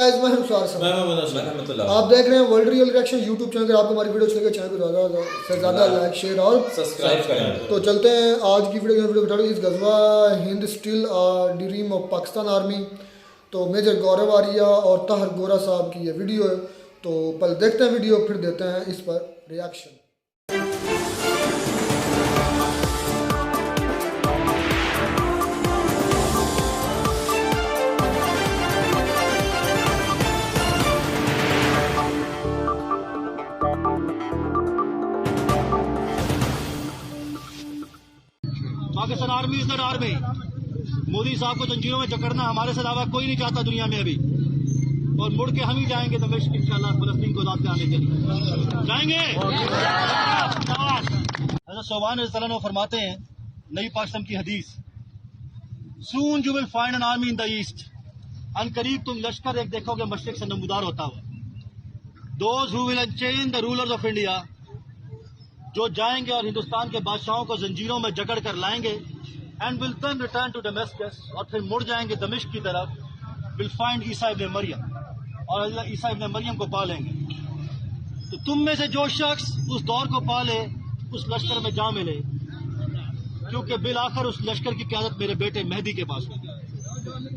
मैं आप देख रहे हैं world real reaction YouTube channel पर। आपको हमारी वीडियो अच्छी लगे चैनल को ज़्यादा से ज़्यादा लाइक शेयर और सब्सक्राइब करें। तो चलते हैं आज की वीडियो इस गजवा हिंद still dream of Pakistan army. तो मेजर गौरव आर्या और ताहर गोरा साहब की ये वीडियो है। तो पहले देखते हैं वीडियो, फिर देते हैं इस पर reaction. Pakistan army is that army. Modi साहब को जंजीरों में जकड़ना हमारे से अलावा कोई नहीं चाहता दुनिया में अभी, और मुड़ के हम ही जाएंगे दमिश्क इंशाल्लाह फलस्तीन को आजाद कराने के लिए जाएंगे। हज़रत सोबान रज़ियल्लाहु अन्हु फरमाते हैं, नई पाकिस्तान की हदीस, soon you will find an army in the east. अनकरीब तुम लश्कर एक देखोगे मशरिक से नमूदार होता हुआ। Those who will unchain the rulers of India, जो जाएंगे और हिंदुस्तान के बादशाहों को जंजीरों में जकड़ कर लाएंगे, and will then return to Damascus, और फिर मुड़ जाएंगे दमिश्क की तरफ, will find Isa ibn Maryam, और ईसा इब्न मरियम को पा लेंगे। तो तुम में से जो शख्स उस दौर को पाले उस लश्कर में जा मिले, क्योंकि बिल आखिर उस लश्कर की क़यादत मेरे बेटे मेहदी के पास होगी।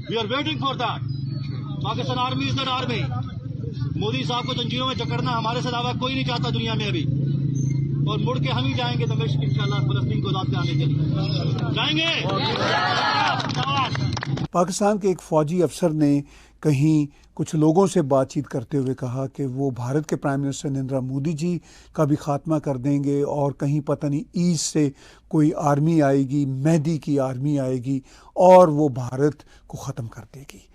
We are waiting for that. Pakistan army is that army. Modi साहब को जंजीरों में जकड़ना हमारे से अलावा कोई नहीं चाहता दुनिया में अभी, और मुड़ के हम ही जाएंगे दमिश्क इंशाल्लाह फलस्तीन को आजाद कराने के लिए जाएंगे। पाकिस्तान के एक फौजी अफसर ने कहीं कुछ लोगों से बातचीत करते हुए कहा कि वो भारत के प्राइम मिनिस्टर नरेंद्र मोदी जी का भी खात्मा कर देंगे, और कहीं पता नहीं ईस्ट से कोई आर्मी आएगी, मेहदी की आर्मी आएगी और वो भारत को ख़त्म कर देगी।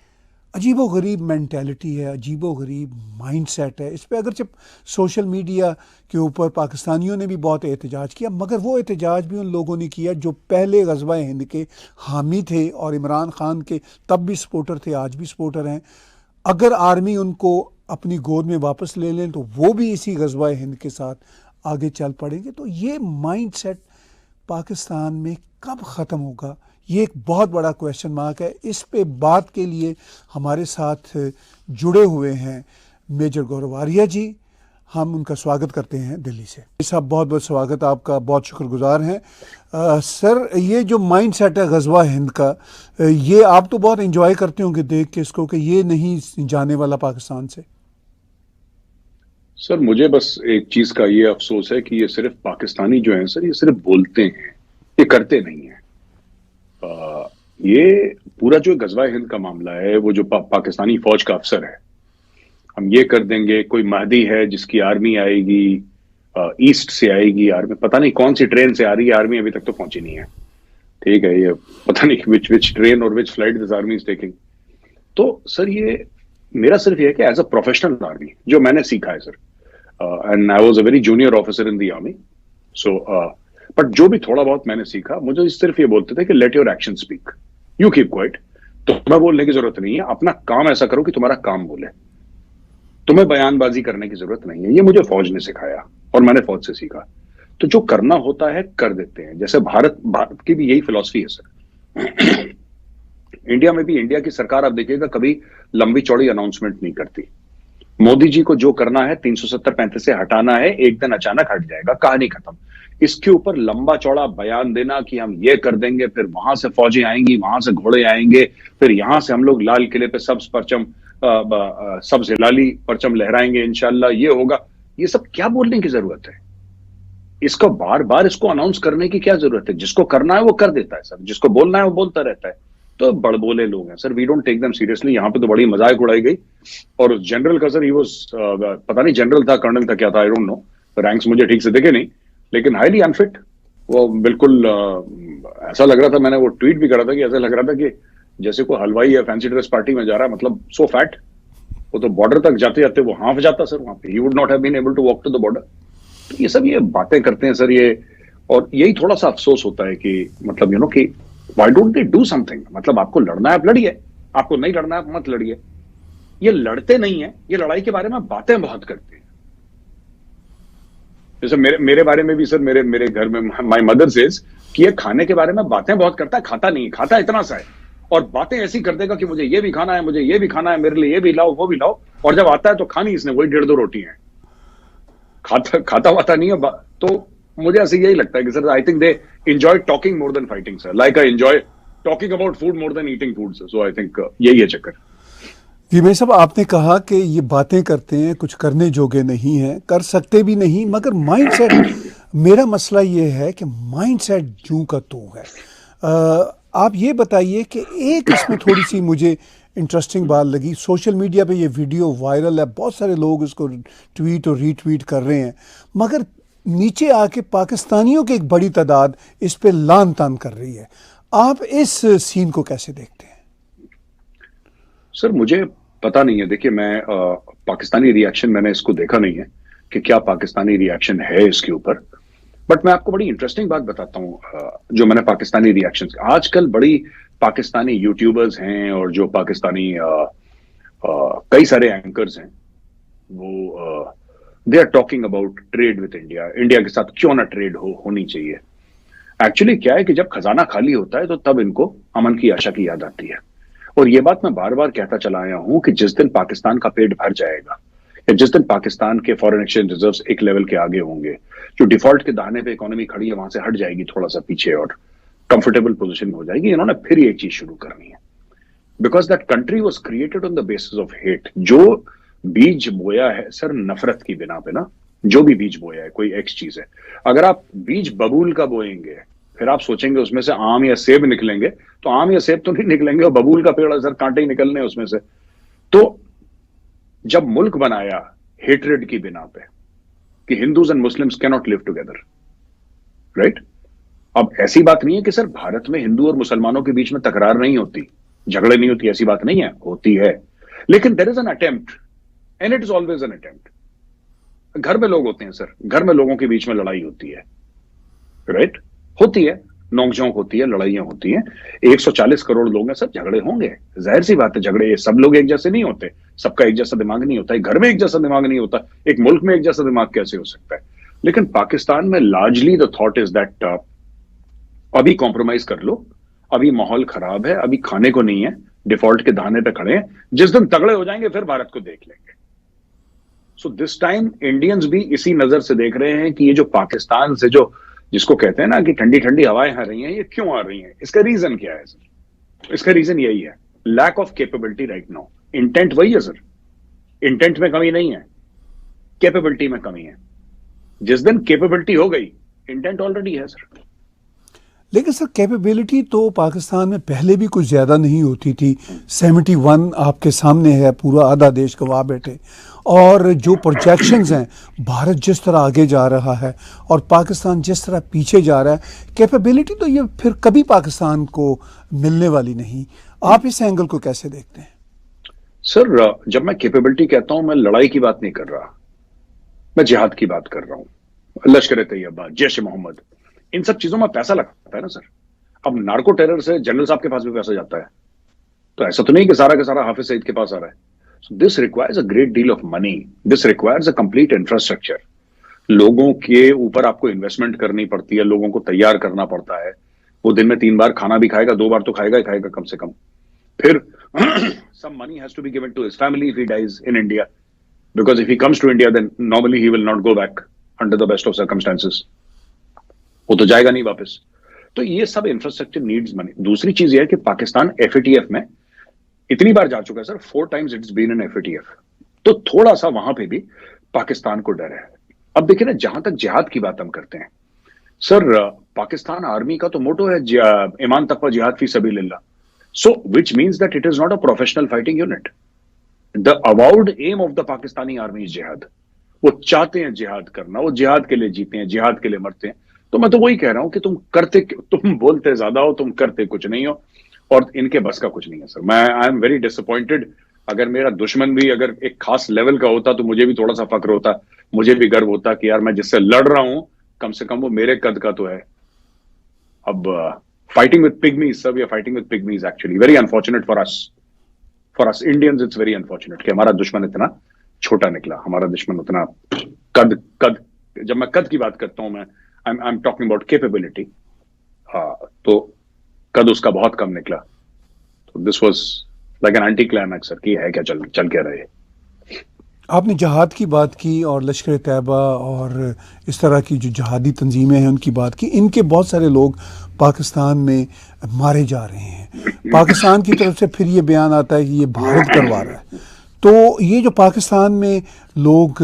अजीबो गरीब मेंटालिटी है, अजीबो गरीब माइंडसेट है। इस पर अगरचे सोशल मीडिया के ऊपर पाकिस्तानियों ने भी बहुत एहतजाज किया, मगर वो एहतजाज भी उन लोगों ने किया जो पहले ग़ज़वा हिंद के हामी थे और इमरान ख़ान के तब भी सपोर्टर थे, आज भी सपोर्टर हैं। अगर आर्मी उनको अपनी गोद में वापस ले लें तो वो भी इसी ग़ज़वा हिंद के साथ आगे चल पड़ेंगे। तो ये माइंडसेट पाकिस्तान में कब ख़त्म होगा, ये एक बहुत बड़ा क्वेश्चन मार्क है। इस पे बात के लिए हमारे साथ जुड़े हुए हैं मेजर गौरव आर्या जी। हम उनका स्वागत करते हैं दिल्ली से। साहब बहुत बहुत स्वागत, आपका बहुत शुक्रगुजार हैं। सर, ये जो माइंड सेट है ग़ज़वा हिंद का, ये आप तो बहुत एंजॉय करते होंगे देख के इसको कि ये नहीं जाने वाला पाकिस्तान से। सर, मुझे बस एक चीज़ का ये अफसोस है कि ये सिर्फ पाकिस्तानी जो हैं सर, ये सिर्फ बोलते हैं, ये करते नहीं हैं। ये पूरा जो ग़ज़वा हिंद का मामला है, वो जो पाकिस्तानी फौज का अफसर है, हम ये कर देंगे, कोई महदी है जिसकी आर्मी आएगी, ईस्ट से आएगी आर्मी, पता नहीं कौन सी ट्रेन से आ रही है आर्मी, अभी तक तो पहुंची नहीं है। ठीक है, ये पता नहीं विच ट्रेन और which flight this army is taking. तो सर, ये मेरा सिर्फ ये है कि एज अ प्रोफेशनल आर्मी जो मैंने सीखा है sir, and I was a very junior officer in the army, so but जो भी थोड़ा बहुत मैंने सीखा, मुझे सिर्फ ये बोलते थे कि let your action speak, you keep quiet. तो तुम्हें बोलने की जरूरत नहीं है, अपना काम ऐसा करो कि तुम्हारा काम बोले, तुम्हें बयानबाजी करने की जरूरत नहीं है। ये मुझे फौज ने सिखाया और मैंने फौज से सीखा। तो जो करना होता है कर देते हैं। जैसे भारत की भी यही फिलॉसफी है सर। इंडिया में भी, इंडिया की सरकार आप देखिएगा कभी लंबी चौड़ी अनाउंसमेंट नहीं करती। मोदी जी को जो करना है 370-35 से हटाना है, एक दिन अचानक हट जाएगा, कहानी खत्म। इसके ऊपर लंबा चौड़ा बयान देना कि हम ये कर देंगे, फिर वहां से फौजें आएंगी, वहां से घोड़े आएंगे, फिर यहां से हम लोग लाल किले पे सब्ज हिलाली परचम लहराएंगे इंशाल्लाह, ये होगा। ये सब क्या बोलने की जरूरत है? इसको बार बार इसको अनाउंस करने की क्या जरूरत है? जिसको करना है वो कर देता है सर, जिसको बोलना है वो बोलता रहता है। तो बड़बोले लोग हैं sir, we don't take them seriously. यहाँ पे तो बड़ी मजाक उड़ाई गई। और जनरल का सर, ही वाज पता नहीं जनरल था कर्नल था क्या था, आई डोंट नो, रैंक्स मुझे ठीक से देखे नहीं, लेकिन हाईली अनफिट। वो बिल्कुल ऐसा लग रहा था, मैंने वो ट्वीट भी करा था कि ऐसा लग रहा था कि जैसे कोई हलवाई या फैंसी ड्रेस पार्टी में जा रहा है, मतलब सो फैट। वो तो बॉर्डर तक जाते जाते वो हाफ जाता सर वहां पे, he would not have been able to walk to the border. तो ये सब ये बातें करते हैं सर ये, और यही थोड़ा सा अफसोस होता है कि मतलब कि why don't they do something. मतलब आपको लड़ना है आप लड़िए, आपको नहीं लड़ना है आप मत लड़िए। ये लड़ते नहीं है, ये लड़ाई के बारे में बातें बहुत करते हैं। जैसे मेरे बारे में भी सर, मेरे घर में माय मदर सेज कि ये खाने के बारे में बातें बहुत करता है, खाता नहीं, खाता इतना सा है। और बातें ऐसी कर देगा कि मुझे ये भी खाना है, मुझे ये भी खाना है, मेरे लिए ये भी लाओ, वो भी लाओ, और जब आता है तो खानी इसने वही 1.5-2 रोटी है, खाता वाता नहीं है। तो मुझे ऐसे यही लगता है कि sir I think they enjoy talking more than fighting sir, like I enjoy talking about food more than eating food sir. So I think यही है चक्कर। जी मेयर साहब, आपने कहा कि ये बातें करते हैं, कुछ करने जोगे नहीं हैं, कर सकते भी नहीं, मगर माइंडसेट, मेरा मसला ये है कि माइंडसेट जूं का तू है। आप ये बताइए कि एक इसमें थोड़ी सी मुझे इंटरेस्टिंग बात लगी, सोशल मीडिया पे ये वीडियो वायरल है, बहुत सारे लोग इसको ट्वीट और रीट्वीट कर रहे हैं, मगर नीचे आके पाकिस्तानियों की एक बड़ी तादाद इस पे लान तान कर रही है। आप इस सीन को कैसे देखते हैं? सर मुझे पता नहीं है, देखिए मैं पाकिस्तानी रिएक्शन मैंने इसको देखा नहीं है कि क्या पाकिस्तानी रिएक्शन है इसके ऊपर, बट मैं आपको बड़ी इंटरेस्टिंग बात बताता हूं जो मैंने पाकिस्तानी रिएक्शन, आजकल बड़ी पाकिस्तानी यूट्यूबर्स हैं और जो पाकिस्तानी कई सारे एंकर्स हैं, वो they are talking about trade with India, India के साथ क्यों ना ट्रेड होनी चाहिए। एक्चुअली क्या है कि जब खजाना खाली होता है तो तब इनको अमन की आशा की याद आती है, और ये बात मैं बार बार कहता चला आया हूं कि जिस दिन पाकिस्तान का पेट भर जाएगा या जिस दिन पाकिस्तान के फॉरेन एक्सचेंज रिजर्व्स एक लेवल के आगे होंगे, जो डिफॉल्ट के दाने पे इकोनॉमी खड़ी है वहां से हट जाएगी थोड़ा सा पीछे और कंफर्टेबल पोजीशन में हो जाएगी, इन्होंने फिर एक चीज शुरू करनी है, because that country was created on the basis of hate. जो बीज बोया है सर नफरत की बिना पे ना, जो भी बीज बोया है कोई एक्स चीज है, अगर आप बीज बबूल का बोएंगे फिर आप सोचेंगे उसमें से आम या सेब निकलेंगे, तो आम या सेब तो नहीं निकलेंगे, और बबूल का पेड़ सर कांटे ही निकलने उसमें से। तो जब मुल्क बनाया हेट्रेड की बिना पे कि Hindus and Muslims can not live together, right? अब ऐसी बात नहीं है कि सर भारत में हिंदू और मुसलमानों के बीच में तकरार नहीं होती, झगड़े नहीं होती, ऐसी बात नहीं है, होती है, लेकिन there is an attempt and it is always an attempt. घर में लोग होते हैं सर, घर में लोगों के बीच में लड़ाई होती है, राइट? होती है, नोकझोंक होती है, लड़ाइयां होती हैं, 140 करोड़ लोग हैं सर, झगड़े होंगे, जाहिर सी बात है, झगड़े, सब लोग एक जैसे नहीं होते, सबका एक जैसा दिमाग नहीं होता, एक घर में एक जैसा दिमाग नहीं होता, एक मुल्क में एक जैसा दिमाग कैसे हो सकता है? लेकिन पाकिस्तान में largely the thought is that अभी कॉम्प्रोमाइज कर लो, अभी माहौल खराब है, अभी खाने को नहीं है, डिफॉल्ट के दाने पे खड़े हैं, जिस दिन तगड़े हो जाएंगे फिर भारत को देख लेंगे। सो दिस टाइम इंडियंस भी इसी नजर से देख रहे हैं कि ये जो पाकिस्तान से जो जिसको कहते हैं ना कि ठंडी ठंडी हवाएं आ रही हैं, ये क्यों आ रही हैं? इसका रीजन क्या है सर? इसका रीजन यही है, lack of capability right now. Intent वही है सर, इंटेंट में कमी नहीं है, कैपेबिलिटी में कमी है। जिस दिन कैपेबिलिटी हो गई, इंटेंट ऑलरेडी है सर। लेकिन सर कैपेबिलिटी तो पाकिस्तान में पहले भी कुछ ज़्यादा नहीं होती थी। 71 आपके सामने है, पूरा आधा देश गवा बैठे, और जो प्रोजेक्शंस हैं, भारत जिस तरह आगे जा रहा है और पाकिस्तान जिस तरह पीछे जा रहा है, कैपेबिलिटी तो ये फिर कभी पाकिस्तान को मिलने वाली नहीं। आप इस एंगल को कैसे देखते हैं? सर जब मैं कैपेबिलिटी कहता हूं, मैं लड़ाई की बात नहीं कर रहा, मैं जिहाद की बात कर रहा हूं। लश्कर तैयबा, जैश मोहम्मद, इन सब चीजों में पैसा लगता है ना सर। अब नार्को टेरर से जनरल साहब के पास भी पैसा जाता है, तो ऐसा तो नहीं कि सारा का सारा हाफिज सईद के पास आ रहा है। So this requires a great deal of money. This requires a complete infrastructure. लोगों के ऊपर आपको इन्वेस्टमेंट करनी पड़ती है, लोगों को तैयार करना पड़ता है। वो दिन में 3 बार खाना भी खाएगा, 2 बार तो खाएगा ही खाएगा कम से कम। फिर some money has to be given to his family if he dies in India, because if he comes to India, then normally he will not go back under the best of circumstances. वो तो जाएगा नहीं वापस। तो ये सब infrastructure needs money. दूसरी चीज ये है कि पाकिस्तान FATF में इतनी बार जा चुका है sir, 4 times it's been in FATF, तो थोड़ा सा वहां पे भी पाकिस्तान को डर है। अब देखिए ना, जहां तक जिहाद की बात हम करते हैं सर, पाकिस्तान आर्मी का तो मोटो है ईमान तकवा जिहाद फी सबीलिल्लाह, so which means that it is not a professional fighting unit. The avowed aim of the Pakistani army is jihad. वो चाहते हैं जिहाद करना, वो जिहाद के लिए जीते हैं, जिहाद के लिए मरते हैं। तो मैं तो वही कह रहा हूं कि तुम बोलते ज्यादा हो, तुम करते कुछ नहीं हो, और इनके बस का कुछ नहीं है सर। मैं आई एम वेरी डिसअपॉइंटेड। अगर मेरा दुश्मन भी अगर एक खास लेवल का होता तो मुझे भी थोड़ा सा फक्र होता, मुझे भी गर्व होता कि यार मैं जिससे लड़ रहा हूं कम से कम वो मेरे कद का तो है। अब fighting with pygmies sir, we are fighting with pygmies actually. Very unfortunate for us Indians, it's very unfortunate कि हमारा दुश्मन इतना छोटा निकला, हमारा दुश्मन उतना कद। जब मैं कद की बात करता हूं, मैं I am talking about capability, तो कद उसका बहुत कम निकला। तो this was like an anti climax sir कि है क्या, चल क्या रहे। आपने जहाद की बात की और लश्कर तैयबा और इस तरह की जो जहादी तंजीमें हैं उनकी बात की। इनके बहुत सारे लोग पाकिस्तान में मारे जा रहे हैं। पाकिस्तान की तरफ से फिर ये बयान आता है कि ये भारत करवा रहा है। तो ये जो पाकिस्तान में लोग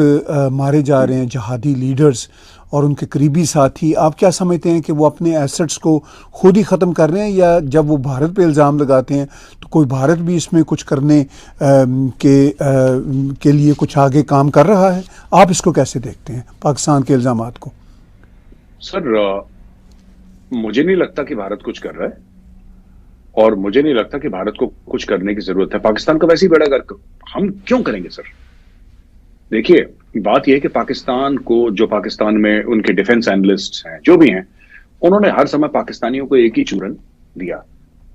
मारे जा रहे हैं, जहादी लीडर्स और उनके करीबी साथी, आप क्या समझते हैं कि वो अपने एसेट्स को खुद ही ख़त्म कर रहे हैं, या जब वो भारत पे इल्ज़ाम लगाते हैं तो कोई भारत भी इसमें कुछ करने के लिए कुछ आगे काम कर रहा है? आप इसको कैसे देखते हैं, पाकिस्तान के इल्ज़ामात को? सर मुझे नहीं लगता कि भारत कुछ कर रहा है, और मुझे नहीं लगता कि भारत को कुछ करने की जरूरत है। पाकिस्तान का वैसे ही बेड़ा गर्क हम क्यों करेंगे सर? देखिए, बात यह है कि पाकिस्तान को, जो पाकिस्तान में उनके डिफेंस एनालिस्ट हैं, जो भी हैं, उन्होंने हर समय पाकिस्तानियों को एक ही चूरन दिया,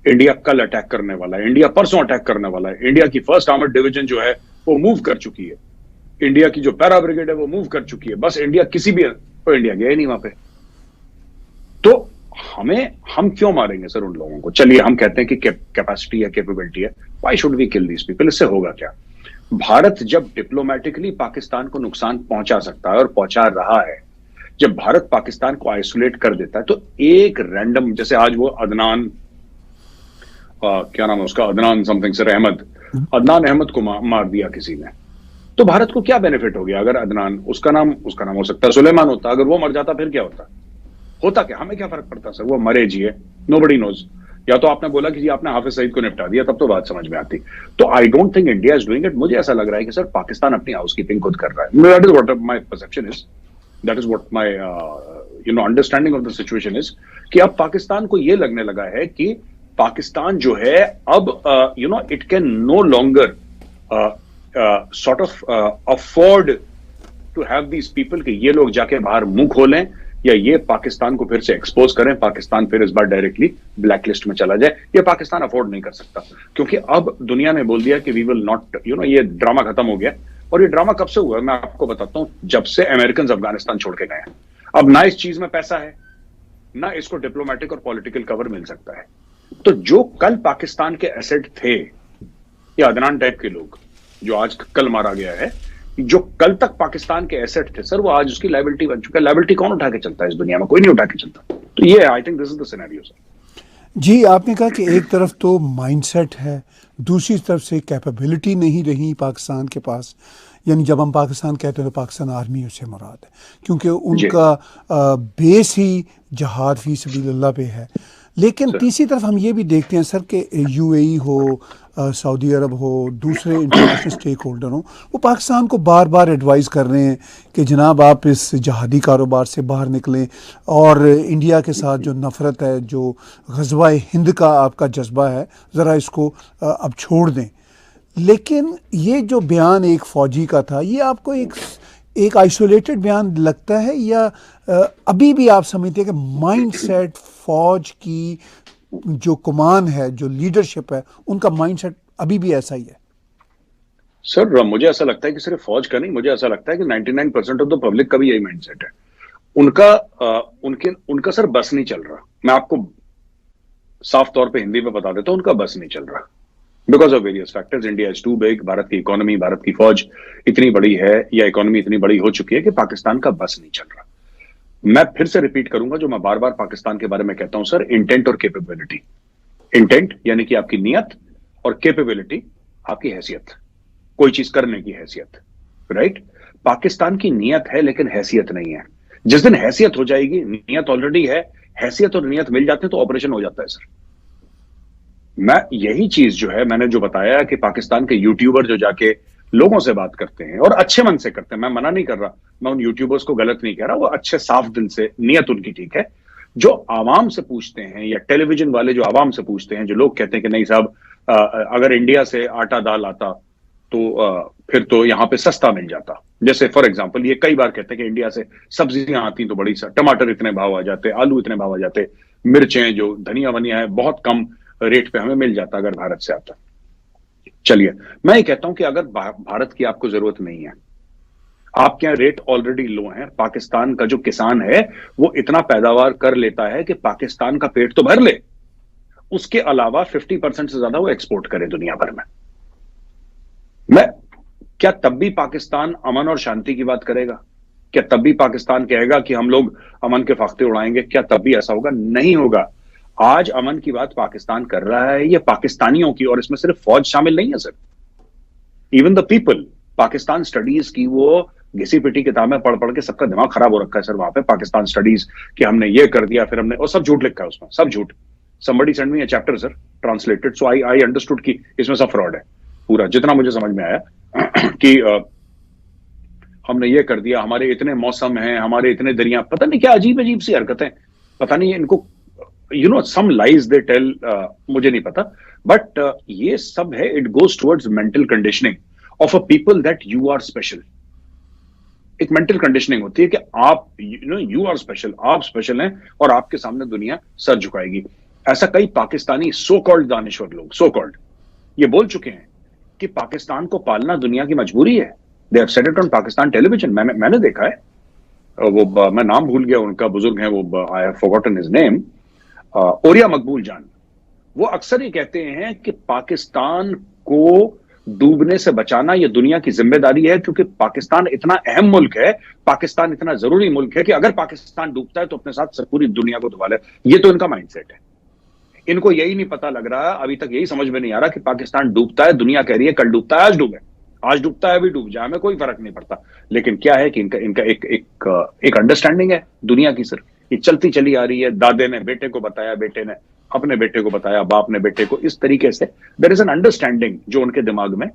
इंडिया कल अटैक करने वाला है, इंडिया परसों अटैक करने वाला है, इंडिया की फर्स्ट आर्मर्ड डिवीजन जो है वो मूव कर चुकी है, इंडिया की जो पैरा ब्रिगेड है वो मूव कर चुकी है, बस इंडिया किसी भी, तो इंडिया गया ही नहीं वहां पे। तो हम क्यों मारेंगे सर उन लोगों को? चलिए हम कहते हैं कि कैपेसिटी है, कैपेबिलिटी है, why should we kill these people? इससे होगा क्या? भारत जब डिप्लोमेटिकली पाकिस्तान को नुकसान पहुंचा सकता है और पहुंचा रहा है, जब भारत पाकिस्तान को आइसोलेट कर देता है, तो एक रैंडम, जैसे आज वो अदनान, क्या नाम है उसका, अदनान समथिंग सर, अदनान अहमद को मार दिया किसी ने, तो भारत को क्या बेनिफिट हो गया? अगर अदनान, उसका नाम हो सकता है सुलेमान होता, अगर वो मर जाता फिर क्या होता क्या? हमें क्या फर्क पड़ता सर? वो मरे जिए, नोबडी नोज। या तो आपने बोला कि जी आपने हाफिज सईद को निपटा दिया, तब तो बात समझ में आती। तो I don't think India is doing it. मुझे ऐसा लग रहा है कि सर पाकिस्तान अपनी हाउसकीपिंग खुद कर रहा है। That is what my perception is, that is what my understanding of the situation is, कि अब पाकिस्तान को यह लगने लगा है कि पाकिस्तान जो है अब it can no longer sort of afford to have these people, कि ये लोग जाके बाहर मुंह खोलें या ये पाकिस्तान को फिर से एक्सपोज करें, पाकिस्तान फिर इस बार डायरेक्टली ब्लैक लिस्ट में चला जाए। ये पाकिस्तान अफोर्ड नहीं कर सकता, क्योंकि अब दुनिया ने बोल दिया कि वी विल नॉट, ये ड्रामा खत्म हो गया। और ये ड्रामा कब से हुआ मैं आपको बताता हूं, जब से अमेरिकन अफगानिस्तान छोड़ के गए। अब ना इस चीज में पैसा है, ना इसको डिप्लोमेटिक और पॉलिटिकल कवर मिल सकता है। तो जो कल पाकिस्तान के एसेट थे, या अदनान टाइप के लोग जो आज कल मारा गया है, जो कल तक पाकिस्तान के एसेट थे सर, वो आज उसकी लायबिलिटी बन चुका है। लायबिलिटी कौन उठा के चलता है इस दुनिया में? कोई नहीं उठा के चलता। तो ये I think this is the scenario sir. जी, आपने कहा कि एक तरफ तो माइंडसेट है, दूसरी तरफ से कैपेबिलिटी नहीं रही पाकिस्तान के पास। यानी जब हम पाकिस्तान कहते हैं तो पाकिस्तान आर्मी उससे मुराद है, क्योंकि उनका बेस ही जहाद फी सबीलिल्लाह पे है। लेकिन तीसरी तरफ हम ये भी देखते हैं सर कि यूएई हो, सऊदी अरब हो, दूसरे इंटरनेशनल स्टेक होल्डर हो, वो पाकिस्तान को बार बार एडवाइस कर रहे हैं कि जनाब आप इस जहादी कारोबार से बाहर निकलें, और इंडिया के साथ जो नफ़रत है, जो ग़ज़वा हिंद का आपका जज्बा है, ज़रा इसको अब छोड़ दें। लेकिन ये जो बयान एक फ़ौजी का था, ये आपको एक आइसोलेटेड बयान लगता है, या अभी भी आप समझते हैं कि माइंडसेट फ़ौज की जो कमान है, जो लीडरशिप है, उनका माइंडसेट अभी भी ऐसा ही है? सर मुझे ऐसा लगता है कि सिर्फ फौज का नहीं, मुझे ऐसा लगता है कि 99% ऑफ द पब्लिक का भी यही माइंडसेट है। उनका सर बस नहीं चल रहा। मैं आपको साफ तौर पे हिंदी में बता देता हूं, उनका बस नहीं चल रहा because of various factors. India is too big, Bharat की इकोनॉमी, भारत की फौज इतनी बड़ी है, या इकोनॉमी इतनी बड़ी हो चुकी है कि पाकिस्तान का बस नहीं चल रहा। मैं फिर से रिपीट करूंगा जो मैं बार बार पाकिस्तान के बारे में कहता हूं सर, इंटेंट और कैपेबिलिटी। इंटेंट यानी कि आपकी नियत, और कैपेबिलिटी आपकी हैसियत, कोई चीज करने की हैसियत, राइट? पाकिस्तान की नियत है लेकिन हैसियत नहीं है। जिस दिन हैसियत हो जाएगी, नियत ऑलरेडी है, हैसियत और नियत मिल जाते हैं तो ऑपरेशन हो जाता है सर। मैं यही चीज जो है, मैंने जो बताया कि पाकिस्तान के यूट्यूबर जो जाके लोगों से बात करते हैं और अच्छे मन से करते हैं, मैं मना नहीं कर रहा, मैं उन यूट्यूबर्स को गलत नहीं कह रहा, वो अच्छे साफ दिल से, नियत उनकी ठीक है, जो आवाम से पूछते हैं, या टेलीविजन वाले जो आवाम से पूछते हैं, जो लोग कहते हैं कि नहीं साहब अगर इंडिया से आटा दाल आता तो फिर तो यहां पे सस्ता मिल जाता। जैसे फॉर एग्जांपल ये कई बार कहते हैं कि इंडिया से सब्जियां आती तो बड़ी, टमाटर इतने भाव आ जाते, आलू इतने भाव आ जाते, मिर्चें जो धनिया वनिया है बहुत कम रेट पे हमें मिल जाता अगर भारत से आता। चलिए मैं ये कहता हूं कि अगर भारत की आपको जरूरत नहीं है, आपके यहाँ रेट ऑलरेडी लो है, पाकिस्तान का जो किसान है वो इतना पैदावार कर लेता है कि पाकिस्तान का पेट तो भर ले, उसके अलावा 50% से ज्यादा वो एक्सपोर्ट करे दुनिया भर में। मैं क्या तब भी पाकिस्तान अमन और शांति की बात करेगा? क्या तब भी पाकिस्तान कहेगा कि हम लोग अमन के फाख्ते उड़ाएंगे? क्या तब भी ऐसा होगा? नहीं होगा। आज अमन की बात पाकिस्तान कर रहा है, ये पाकिस्तानियों की, और इसमें सिर्फ फौज शामिल नहीं है sir, even the people. Pakistan studies की वो घिसी पिटी किताबें पढ़ पढ़ के सबका दिमाग खराब हो रखा है सर वहां पे। पाकिस्तान स्टडीज कि हमने ये कर दिया, फिर हमने, और सब झूठ लिखा है उसमें, सब झूठ। somebody sent me a chapter sir, translated, so I understood कि इसमें सब फ्रॉड है पूरा, जितना मुझे समझ में आया कि हमने ये कर दिया, हमारे इतने मौसम हैं, हमारे इतने दरिया, पता नहीं क्या अजीब अजीब सी हरकतें, पता नहीं इनको, some lies they tell, मुझे नहीं पता, बट ये सब है, it goes towards mental conditioning of a people that you are special। एक मेंटल कंडीशनिंग होती है कि आप यू आर स्पेशल, आप स्पेशल हैं और आपके सामने दुनिया सर झुकाएगी। ऐसा कई पाकिस्तानी सो कॉल्ड दानिश्वर लोग, सो कॉल्ड, ये बोल चुके हैं कि पाकिस्तान को पालना दुनिया की मजबूरी है। They have said it on Pakistan television. मैंने देखा है, वो मैं नाम भूल गया उनका, बुजुर्ग हैं वो, I have forgotten his name, Orya Maqbool Jan. वो अक्सर ये कहते हैं कि पाकिस्तान को डूबने से बचाना ये दुनिया की जिम्मेदारी है, क्योंकि पाकिस्तान इतना अहम मुल्क है, पाकिस्तान इतना जरूरी मुल्क है कि अगर पाकिस्तान डूबता है तो अपने साथ पूरी दुनिया को डुबा ले। ये तो इनका माइंडसेट है। इनको यही नहीं पता लग रहा, अभी तक यही समझ में नहीं आ रहा कि पाकिस्तान डूबता है, दुनिया कह रही है कल डूबता है, आज डूबे, आज डूबता है अभी डूब जाए, हमें कोई फर्क नहीं पड़ता। लेकिन क्या है कि इनका एक अंडरस्टैंडिंग है दुनिया की सर, ये चलती चली आ रही है। दादे ने बेटे को बताया, बेटे ने अपने बेटे को बताया, बाप ने बेटे को, इस तरीके से देयर इज एन अंडरस्टैंडिंग जो उनके दिमाग में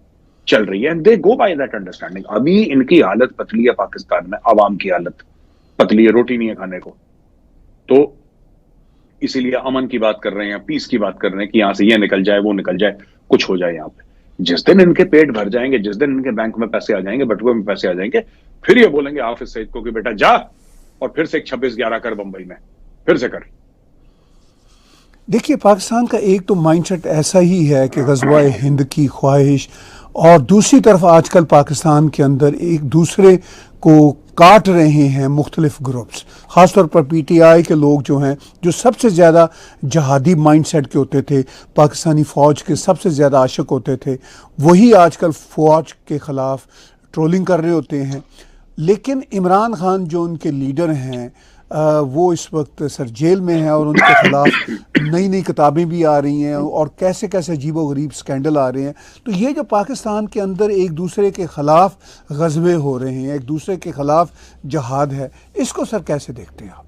चल रही है, and they go by that understanding. अभी इनकी हालत पतली है पाकिस्तान में, आवाम की हालत पतली है, रोटी नहीं है खाने को, तो इसीलिए अमन की बात कर रहे हैं, पीस की बात कर रहे हैं कि यहां से ये निकल जाए, वो निकल जाए, कुछ हो जाए यहाँ पे। जिस दिन इनके पेट भर जाएंगे, जिस दिन इनके बैंक में पैसे आ जाएंगे, बटुए में पैसे आ जाएंगे, फिर ये बोलेंगे हाफिज सईद को कि बेटा जा और फिर से एक 26-11 कर बंबई में, फिर से कर। देखिए, पाकिस्तान का एक तो माइंडसेट ऐसा ही है कि ग़ज़वा हिंद की ख्वाहिश, और दूसरी तरफ आजकल पाकिस्तान के अंदर एक दूसरे को काट रहे हैं मुख्तलिफ ग्रुप्स, ख़ासतौर पर PTI के लोग जो हैं, जो सबसे ज़्यादा जहादी माइंडसेट के होते थे, पाकिस्तानी फ़ौज के सबसे ज़्यादा आशिक होते थे, वही आजकल फ़ौज के ख़िलाफ़ ट्रोलिंग कर रहे होते हैं। लेकिन इमरान खान जो उनके लीडर हैं, वो इस वक्त सर जेल में है और उनके खिलाफ नई नई किताबें भी आ रही हैं और कैसे कैसे अजीबोगरीब स्कैंडल आ रहे हैं। तो ये जो पाकिस्तान के अंदर एक दूसरे के ख़िलाफ़ ग़ज़वे हो रहे हैं, एक दूसरे के ख़िलाफ़ जहाद है, इसको सर कैसे देखते हैं आप?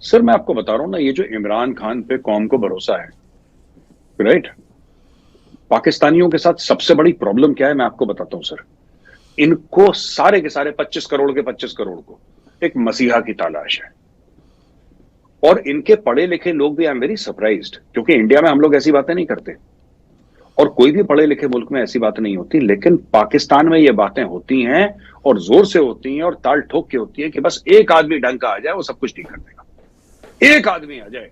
सर मैं आपको बता रहा हूँ ना, ये जो इमरान खान पे कौम को भरोसा है, राइट, पाकिस्तानियों के साथ सबसे बड़ी प्रॉब्लम क्या है मैं आपको बताता हूँ सर। इनको सारे के सारे 25 करोड़ के 25 करोड़ को एक मसीहा की तलाश है, और इनके पढ़े लिखे लोग भी, आई एम वेरी सरप्राइज्ड, क्योंकि इंडिया में हम लोग ऐसी बातें नहीं करते और कोई भी पढ़े लिखे मुल्क में ऐसी बात नहीं होती, लेकिन पाकिस्तान में ये बातें होती हैं और जोर से होती हैं और ताल ठोक के होती है कि बस एक आदमी ढंग का आ जाए वो सब कुछ ठीक कर देगा, एक आदमी आ जाए।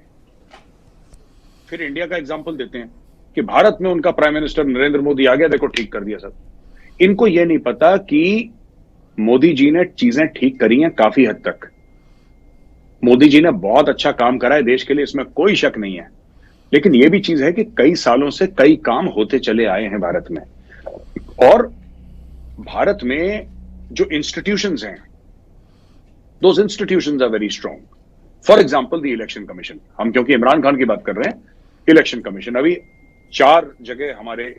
फिर इंडिया का एग्जाम्पल देते हैं कि भारत में उनका प्राइम मिनिस्टर नरेंद्र मोदी आ गया, देखो ठीक कर दिया सब। इनको यह नहीं पता कि मोदी जी ने चीजें ठीक करी हैं काफी हद तक, मोदी जी ने बहुत अच्छा काम करा है देश के लिए, इसमें कोई शक नहीं है, लेकिन यह भी चीज है कि कई सालों से कई काम होते चले आए हैं भारत में, और भारत में जो इंस्टीट्यूशंस हैं, those institutions are very strong. For example the election commission, हम क्योंकि इमरान खान की बात कर रहे हैं, इलेक्शन कमीशन, अभी 4 जगह हमारे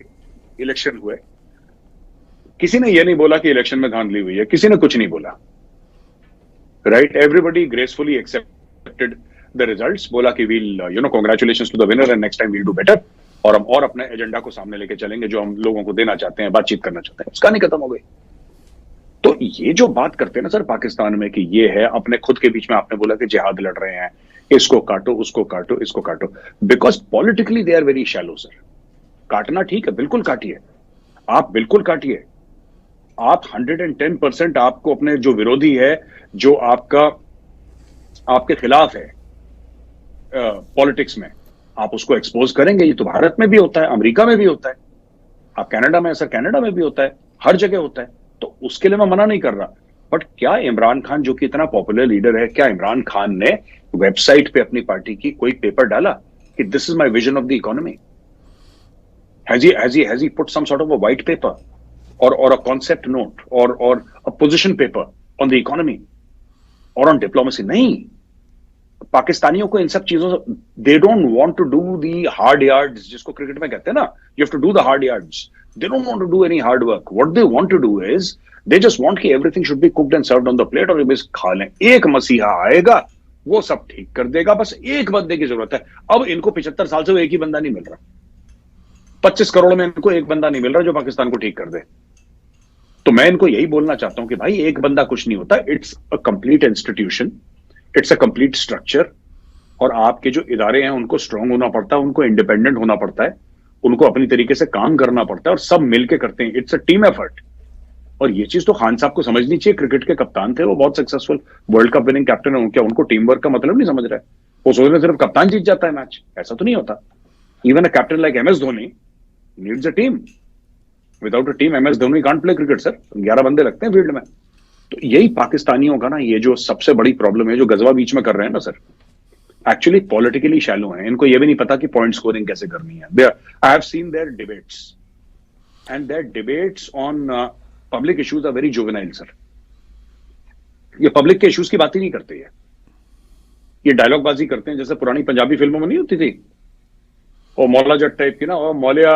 इलेक्शन हुए, किसी ने यह नहीं बोला कि इलेक्शन में धांधली हुई है, किसी ने कुछ नहीं बोला, right, everybody gracefully accepted the results, बोला कि we'll congratulations to the winner and next time we'll do better, और हम और अपने एजेंडा को सामने लेके चलेंगे जो हम लोगों को देना चाहते हैं, बातचीत करना चाहते हैं, उसका नहीं खत्म हो गई। तो ये जो बात करते हैं ना सर पाकिस्तान में कि ये है, अपने खुद के बीच में आपने बोला कि जिहाद लड़ रहे हैं, इसको काटो, उसको काटो, इसको काटो, because politically they are very shallow sir. काटना ठीक है, बिल्कुल काटिए, आप बिल्कुल काटिए, आप 110% आपको अपने जो विरोधी है, जो आपके खिलाफ है पॉलिटिक्स में, आप उसको एक्सपोज करेंगे। ये तो भारत में भी होता है, अमेरिका में भी होता है, आप कनाडा में, सर कनाडा में भी होता है, हर जगह होता है, तो उसके लिए मैं मना नहीं कर रहा। बट क्या इमरान खान जो कि इतना पॉपुलर लीडर है, क्या इमरान खान ने वेबसाइट पे अपनी पार्टी की कोई पेपर डाला? कि this is my vision of the economy? Has he put some sort of a white paper or a concept note or a position paper on the economy or on diplomacy? नहीं. पाकिस्तानियों को इन सब चीजों से, they don't want to do the hard yards, जिसको cricket में कहते हैं ना, you have to do the hard yards. They don't want to do any hard work. What they want to do is they just want कि everything should be cooked and served on the plate और ये बस खा लें. एक मसीहा आएगा वो सब ठीक कर देगा, बस एक बंदे की जरूरत है. अब इनको 75 साल से वो एक ही बंदा नहीं मिल रहा. 25 करोड़ में इनको एक बंदा नहीं मिल रहा जो पाकिस्तान को ठीक कर दे. तो मैं इनको यही बोलना चाहता हूं कि भाई एक बंदा कुछ नहीं होता. It's a complete institution, it's a complete structure. और आपके जो इदारे हैं उनको स्ट्रांग होना पड़ता है, उनको इंडिपेंडेंट होना पड़ता है, उनको अपनी तरीके से काम करना पड़ता है और सब मिलकर करते हैं. It's a team effort. और ये चीज तो खान साहब को समझनी चाहिए. क्रिकेट के कप्तान थे, वो बहुत successful world cup winning captain है. क्या उनको टीम वर्क का मतलब नहीं समझ रहा है? वो सोच रहे सिर्फ कप्तान जीत जाता है मैच. ऐसा तो नहीं होता. Even a captain like MS Dhoni needs a team. Without a team, MS Dhoni can't play cricket, sir. 11 बंदे लगते हैं फील्ड में. तो यही पाकिस्तानियों का ना, ये जो सबसे बड़ी प्रॉब्लम है, जो गजवा बीच में कर रहे हैं ना सर, एक्चुअली पॉलिटिकली शैलो है. इनको ये भी नहीं पता कि पॉइंट स्कोरिंग कैसे करनी है. I have seen their debates and their debates on public issues are very juvenile sir. ये पब्लिक के इश्यूज की बात ही नहीं करते. ये डायलॉग बाजी करते हैं जैसे पुरानी पंजाबी फिल्मों में नहीं होती थी, और मौला जट टाइप की ना, और मौलिया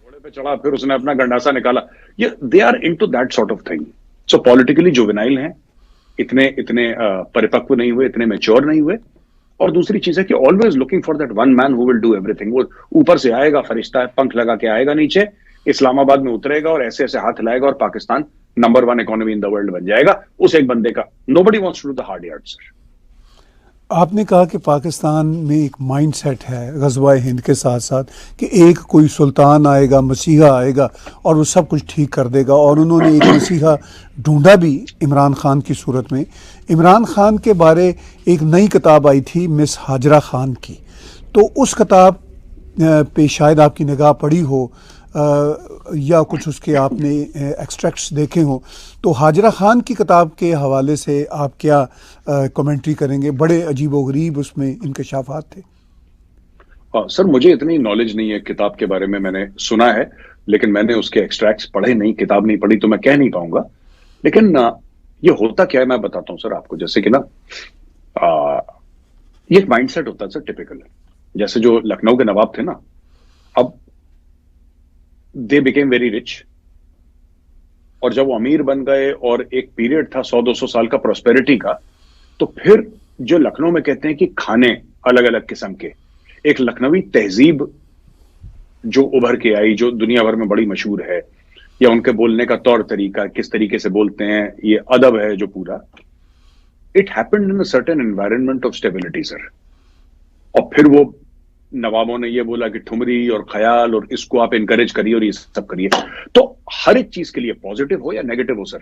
घोड़े पे चढ़ा फिर उसने अपना गंडासा निकाला. ये they are into that sort of thing. So politically juvenile हैं, इतने परिपक्व नहीं हुए, इतने मैच्योर नहीं हुए. और दूसरी चीज है कि always looking for that one man who will do everything. वो ऊपर से आएगा, फरिश्ता है, पंख लगा के आएगा नीचे, इस्लामाबाद में उतरेगा और ऐसे ऐसे हाथ हिलाएगा और Pakistan number 1 economy in the world बन जाएगा उस एक बंदे का. Nobody wants to do the hard yard sir. आपने कहा कि पाकिस्तान में एक माइंडसेट है ग़ज़वा-ए हिंद के साथ साथ कि एक कोई सुल्तान आएगा, मसीहा आएगा और वो सब कुछ ठीक कर देगा. और उन्होंने एक मसीहा ढूंढा भी इमरान खान की सूरत में. इमरान खान के बारे एक नई किताब आई थी मिस हाजरा खान की. तो उस किताब पे शायद आपकी निगाह पड़ी हो या कुछ उसके आपने एक्सट्रैक्ट्स देखे हों. तो हाजरा खान की किताब के हवाले से आप क्या कमेंट्री करेंगे? बड़े अजीबोगरीब उसमें इंकशाफात थे. सर मुझे इतनी नॉलेज नहीं है किताब के बारे में. मैंने सुना है लेकिन मैंने उसके एक्सट्रैक्ट्स पढ़े नहीं, किताब नहीं पढ़ी, तो मैं कह नहीं पाऊंगा. लेकिन ये होता क्या है मैं बताता हूँ सर आपको. जैसे कि ना ये एक माइंडसेट होता है सर टिपिकल. जैसे जो लखनऊ के नवाब थे ना, अब दे बिकेम वेरी रिच, और जब वो अमीर बन गए और एक पीरियड था 100-200 साल का प्रॉस्पेरिटी का, तो फिर जो लखनऊ में कहते हैं कि खाने अलग अलग किस्म के, एक लखनवी तहजीब जो उभर के आई, जो दुनिया भर में बड़ी मशहूर है, या उनके बोलने का तौर तरीका, किस तरीके से बोलते हैं, ये अदब है जो पूरा, it happened in a certain environment of stability sir. और फिर वो नवाबों ने ये बोला कि ठुमरी और ख्याल और इसको आप इनकरेज करिए और ये सब करिए. तो हर एक चीज के लिए पॉजिटिव हो या नेगेटिव हो सर,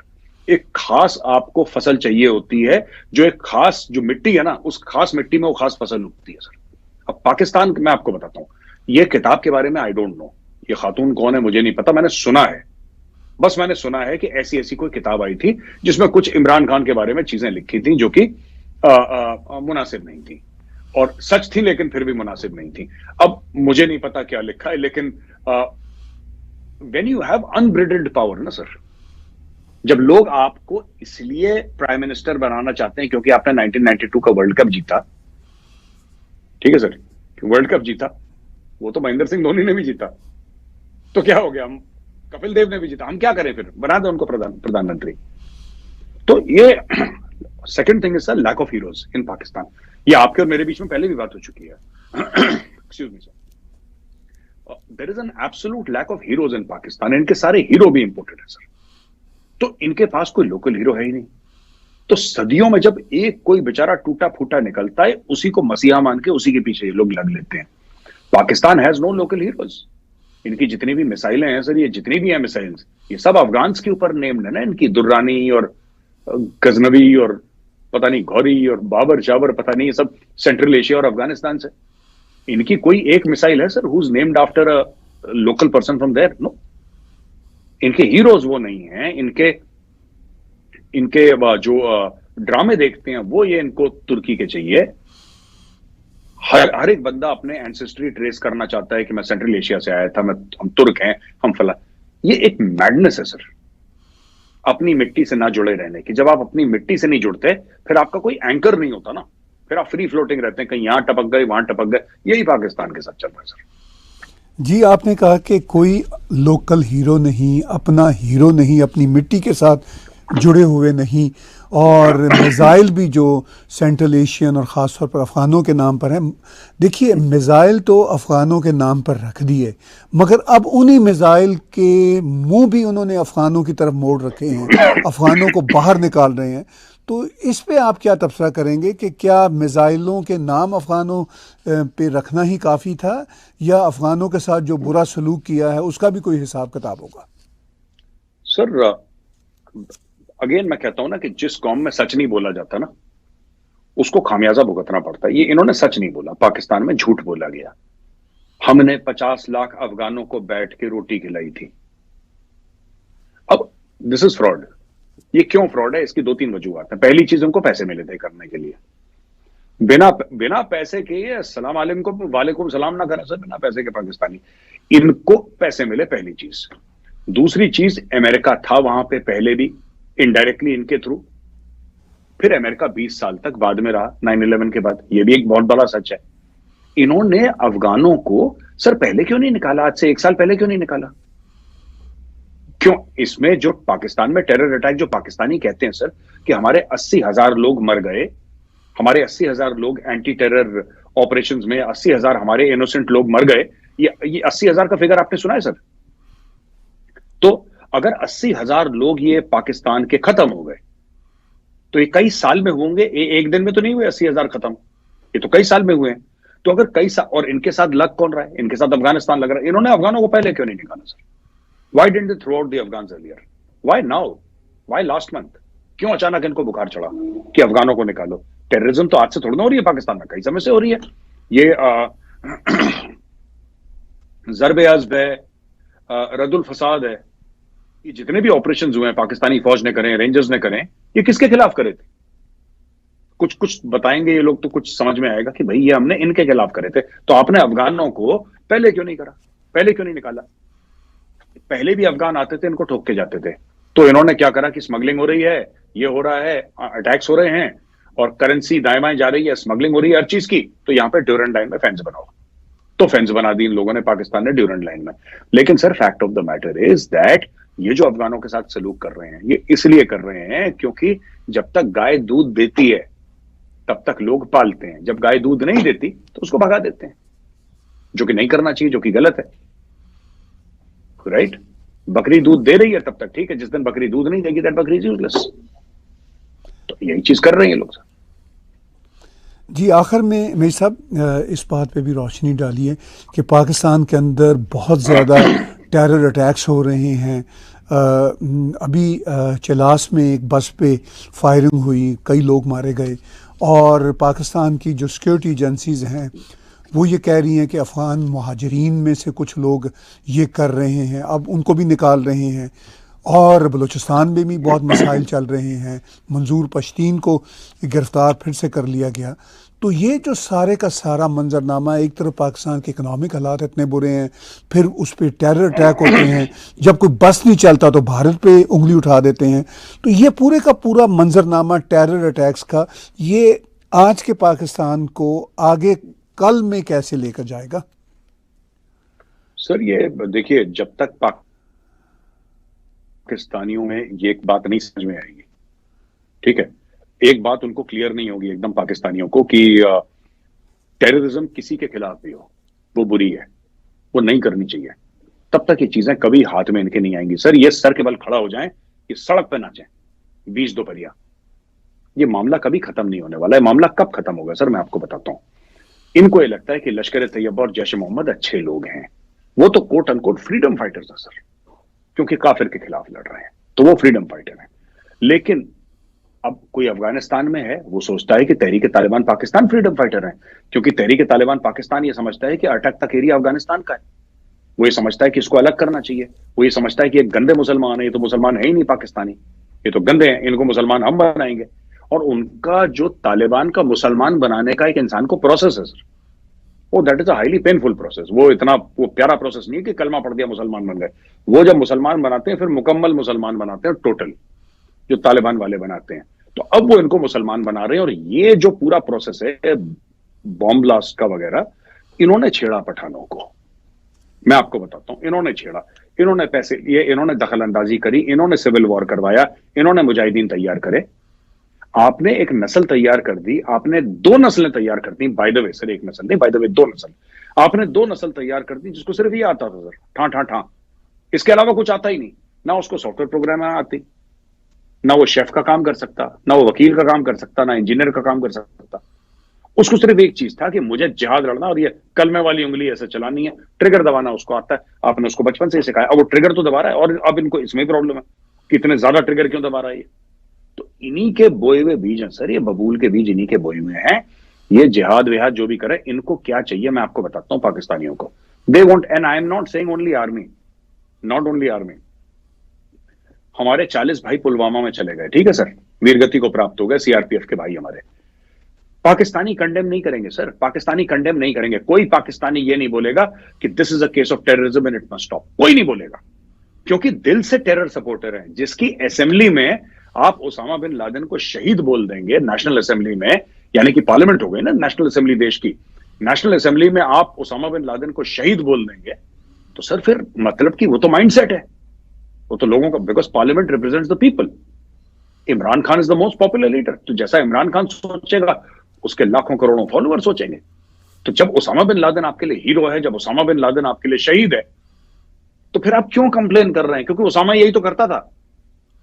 एक खास आपको फसल चाहिए होती है, जो एक खास जो मिट्टी है ना, उस खास मिट्टी में वो खास फसल उगती है सर. अब पाकिस्तान मैं आपको बताता हूं, ये किताब के बारे में आई डोंट नो, ये खातून कौन है मुझे नहीं पता, मैंने सुना है, बस मैंने सुना है कि ऐसी ऐसी कोई किताब आई थी जिसमें कुछ इमरान खान के बारे में चीजें लिखी थी जो कि मुनासिब नहीं थी, और सच थी लेकिन फिर भी मुनासिब नहीं थी. अब मुझे नहीं पता क्या लिखा है, लेकिन when you have unbridled power ना सर, जब लोग आपको इसलिए प्राइम मिनिस्टर बनाना चाहते हैं क्योंकि आपने 1992 का वर्ल्ड कप जीता, ठीक है सर, वर्ल्ड कप जीता, वो तो महेंद्र सिंह धोनी ने भी जीता, तो क्या हो गया, हम कपिल देव ने भी जीता, हम क्या करें फिर, बना दो उनको प्रधानमंत्री. तो ये second thing is sir lack of heroes in Pakistan. ये आपके और मेरे बीच में पहले भी बात हो चुकी है. Excuse me sir. There is an absolute lack of heroes in Pakistan. इनके सारे हीरो भी इंपोर्टेड है सर. तो इनके पास कोई लोकल हीरो है ही नहीं. तो सदियों में जब एक कोई बेचारा टूटा फूटा निकलता है, उसी को मसीहा मान के उसी के पीछे ये लोग लग लेते हैं. Pakistan has no local heroes. इनकी जितनी भी मिसाइलें हैं सर, ये जितनी भी हैं मिसाइल्स, ये सब अफगान के ऊपर नेम्ड है ना. इनकी दुर्रानी और गजनवी और पता नहीं घौरी और बाबर शाबर, पता नहीं, ये सब सेंट्रल एशिया और अफगानिस्तान से. इनकी कोई एक मिसाइल है sir who is named after a local person from there? No. इनके हीरोज वो नहीं हैं. इनके जो ड्रामे देखते हैं वो ये इनको तुर्की के चाहिए. हर एक बंदा अपने एंसेस्ट्री ट्रेस करना चाहता है कि मैं सेंट्रल एशिया से आया था, हम तुर्क हैं, हम फला। ये एक मैडनेस है सर, अपनी मिट्टी से ना जुड़े रहने की। जब आप अपनी मिट्टी से नहीं जुड़ते, फिर आपका कोई एंकर नहीं होता ना, फिर आप फ्री फ्लोटिंग रहते हैं, कहीं यहां टपक गए वहां टपक गए। यही पाकिस्तान के साथ चल रहा है सर। जी, आपने कहा कि कोई लोकल हीरो नहीं, अपना हीरो नहीं, अपनी मिट्टी के साथ जुड़े हुए नहीं, और मिसाइल भी जो सेंट्रल एशियन और ख़ास तौर पर अफ़गानों के नाम पर हैं। देखिए, मिसाइल तो अफ़गानों के नाम पर रख दिए, मगर अब उन्हीं मिसाइल के मुंह भी उन्होंने अफ़गानों की तरफ मोड़ रखे हैं, अफ़गानों को बाहर निकाल रहे हैं। तो इस पे आप क्या तबसरा करेंगे कि क्या मिसाइलों के नाम अफ़गानों पे रखना ही काफ़ी था, या अफ़गानों के साथ जो बुरा सलूक किया है उसका भी कोई हिसाब किताब होगा? सर अगेन मैं कहता हूं ना कि जिस कौम में सच नहीं बोला जाता ना, उसको खामियाजा भुगतना पड़ता है। ये इन्होंने सच नहीं बोला, पाकिस्तान में झूठ बोला गया। हमने 50 लाख अफगानों को बैठ के रोटी खिलाई थी। अब दिस इज फ्रॉड। ये क्यों फ्रॉड है? इसकी 2-3 वजूहत है। पहली चीज, उनको पैसे मिले थे करने के लिए। बिना पैसे के ये अस्सलाम वालेकुम वालेकुम सलाम ना करें सर, बिना पैसे के पाकिस्तानी, इनको पैसे मिले, पहली चीज। दूसरी चीज, अमेरिका था वहां पे पहले भी, इनडायरेक्टली इनके थ्रू। फिर अमेरिका 20 साल तक बाद में रहा 9/11 के बाद। यह भी एक बहुत बड़ा सच है। इन्होंने अफगानों को सर पहले क्यों नहीं निकाला? आज से 1 साल पहले क्यों नहीं निकाला? क्यों? इसमें जो पाकिस्तान में टेरर अटैक, जो पाकिस्तानी कहते हैं सर कि हमारे 80,000 लोग मर गए, हमारे 80,000 लोग एंटी टेरर ऑपरेशंस में, 80,000 हमारे इनोसेंट लोग मर गए। ये 80,000 का फिगर आपने सुना है सर? तो अगर 80,000 लोग ये पाकिस्तान के खत्म हो गए, तो ये कई साल में होंगे। एक दिन में तो नहीं हुए 80,000 खत्म, ये तो कई साल में हुए हैं। तो अगर कई साल, और इनके साथ लग कौन रहा है? इनके साथ अफगानिस्तान लग रहा है। इन्होंने अफगानों को पहले क्यों नहीं निकाला sir? Why didn't they throw out the Afghans earlier? Why now? Why last month? क्यों अचानक इनको बुखार चढ़ा कि अफगानों को निकालो? टेररिज्म तो आज से थोड़ी ना हो रही है पाकिस्तान में, कई समय से हो रही है। ये ज़र्ब अज़्ब है, रद्दुल फसाद है, ये जितने भी ऑपरेशंस हुए हैं पाकिस्तानी फौज ने करें, रेंजर्स ने करें, ये किसके खिलाफ करे थे? कुछ कुछ बताएंगे ये लोग तो कुछ समझ में आएगा कि भाई ये हमने इनके खिलाफ करे थे। तो आपने अफगानों को पहले क्यों नहीं करा? पहले क्यों नहीं निकाला? पहले भी अफगान आते थे, इनको ठोक के जाते थे। तो इन्होंने क्या करा कि स्मगलिंग हो रही है, ये हो रहा है, अटैक्स हो रहे हैं, और करेंसी दाएं बाएं जा रही है, स्मगलिंग हो रही है हर चीज की, तो यहां पे ड्यूरेंट लाइन में फेंस बनाओ। तो फेंस बना दी इन लोगों ने, पाकिस्तान ने, ड्यूरेंट लाइन में। लेकिन sir fact of the matter is that ये जो अफगानों के साथ सलूक कर रहे हैं, ये इसलिए कर रहे हैं क्योंकि जब तक गाय दूध देती है तब तक लोग पालते हैं, जब गाय दूध नहीं देती तो उसको भगा देते हैं, जो कि नहीं करना चाहिए, जो कि गलत है, राइट? बकरी दूध दे रही है तब तक ठीक है, जिस दिन बकरी दूध नहीं देगी दैट बकरी इज यूजलेस। तो यही चीज कर रहे हैं लोग। जी, आखिर में मेरे साहब इस बात पे भी रोशनी डालिए कि पाकिस्तान के अंदर बहुत ज़्यादा टेरर अटैक्स हो रहे हैं। अभी चलास में एक बस पे फायरिंग हुई, कई लोग मारे गए, और पाकिस्तान की जो सिक्योरिटी एजेंसीज़ हैं वो ये कह रही हैं कि अफ़गान मुहाजिरीन में से कुछ लोग ये कर रहे हैं, अब उनको भी निकाल रहे हैं। और बलूचिस्तान में भी बहुत मसाइल चल रहे हैं, मंजूर पश्तीन को गिरफ़्तार फिर से कर लिया गया। तो ये जो सारे का सारा मंजरनामा, एक तरफ पाकिस्तान के इकनॉमिक हालात इतने बुरे हैं, फिर उस पर टेरर अटैक होते हैं, जब कोई बस नहीं चलता तो भारत पे उंगली उठा देते हैं। तो ये पूरे का पूरा मंजरनामा टेरर अटैक्स का, ये आज के पाकिस्तान को आगे कल में कैसे लेकर जाएगा? सर ये देखिए, जब तक पाकिस्तानियों में ये एक बात नहीं समझ में आएगी, ठीक है, एक बात उनको क्लियर नहीं होगी एकदम पाकिस्तानियों को कि टेररिज्म किसी के खिलाफ भी हो वो बुरी है, वो नहीं करनी चाहिए, तब तक ये चीजें कभी हाथ में इनके नहीं आएंगी। सर ये सर के बल खड़ा हो जाएं, ये सड़क पे नाचें 20 दोपहरिया, ये मामला कभी खत्म नहीं होने वाला है। मामला कब खत्म होगा सर, मैं आपको बताता हूं। इनको ये लगता है कि लश्कर तैयबा और जैश मोहम्मद अच्छे लोग हैं, वो तो कोट अनकोट फ्रीडम फाइटर्स हैं सर, क्योंकि काफिर के खिलाफ लड़ रहे हैं, तो वो फ्रीडम फाइटर हैं। लेकिन अब कोई अफगानिस्तान में है, वो सोचता है कि तहरीक तालिबान पाकिस्तान फ्रीडम फाइटर है, क्योंकि तहरीक तालिबान पाकिस्तान ये समझता है कि अटक तक एरिया अफगानिस्तान का है, वो ये समझता है कि इसको अलग करना चाहिए, वो ये समझता है कि ये गंदे मुसलमान है, ये तो मुसलमान है ही नहीं पाकिस्तानी, ये तो गंदे हैं, इनको मुसलमान हम बनाएंगे। और उनका जो तालिबान का मुसलमान बनाने का एक इंसान को प्रोसेस है सर, वो that is a highly painful process. वो प्यारा प्रोसेस नहीं है कि कलमा पढ़ दिया मुसलमान बन गए। वो जब मुसलमान बनाते हैं फिर मुकम्मल मुसलमान बनाते हैं, टोटल, जो तालिबान वाले बनाते हैं। तो अब वो इनको मुसलमान बना रहे हैं, और ये जो पूरा प्रोसेस है बॉम्ब ब्लास्ट का वगैरह, इन्होंने छेड़ा पठानों को। मैं आपको बताता हूं, इन्होंने छेड़ा, इन्होंने पैसे लिए, इन्होंने दखल अंदाजी करी, इन्होंने सिविल वॉर करवाया, इन्होंने मुजाहिदीन तैयार करे। आपने एक नस्ल तैयार कर दी, आपने 2 नस्लें तैयार कर दी, बाय द वे सर, 1 नस्ल नहीं, बाय द वे 2 नस्ल। आपने 2 नस्ल तैयार कर दी जिसको सिर्फ ये आता था सर, ठा ठा ठा, इसके अलावा कुछ आता ही नहीं। ना उसको सॉफ्टवेयर प्रोग्राम आती, ना वो शेफ का काम कर सकता, ना वो वकील का काम कर सकता, ना इंजीनियर का काम कर सकता। उसको सिर्फ एक चीज था कि मुझे जिहाद लड़ना और ये कलमे वाली उंगली ऐसे चलानी है, ट्रिगर दबाना उसको आता है। आपने उसको बचपन से ही सिखाया, अब वो ट्रिगर तो दबा रहा है, और अब इनको इसमें प्रॉब्लम है कि इतने ज्यादा ट्रिगर क्यों दबा रहा है ये। तो इन्हीं के बोए हुए बीज हैं सर, ये बबूल के बीज इन्हीं के बोए हुए हैं। ये जिहाद विहाद जो भी करे, इनको क्या चाहिए मैं आपको बताता हूं पाकिस्तानियों को। They want, and I am not saying only army, not only army. हमारे 40 भाई पुलवामा में चले गए, ठीक है सर, वीरगति को प्राप्त हो गए, सीआरपीएफ के भाई हमारे। पाकिस्तानी कंडेम नहीं करेंगे सर, पाकिस्तानी कंडेम नहीं करेंगे। कोई पाकिस्तानी ये नहीं बोलेगा कि this is a case of terrorism and it must stop, कोई नहीं बोलेगा, क्योंकि दिल से टेरर सपोर्टर हैं। जिसकी असेंबली में आप ओसामा बिन लादेन को शहीद बोल देंगे, नेशनल असेंबली में, यानी कि पार्लियामेंट हो गई ना नेशनल असेंबली देश की, नेशनल असेंबली में आप ओसामा बिन लादेन को शहीद बोल देंगे, तो सर फिर मतलब कि वो तो माइंडसेट है, वो तो लोगों का, because parliament represents the people. Imran Khan is the most popular leader, तो जैसा इमरान खान सोचेगा उसके लाखों करोड़ों फॉलोअर सोचेंगे। तो जब ओसामा बिन लादेन आपके लिए हीरो है, जब ओसामा बिन लादेन आपके लिए शहीद है, तो फिर आप क्यों कंप्लेन कर रहे हैं? क्योंकि ओसामा यही तो करता था,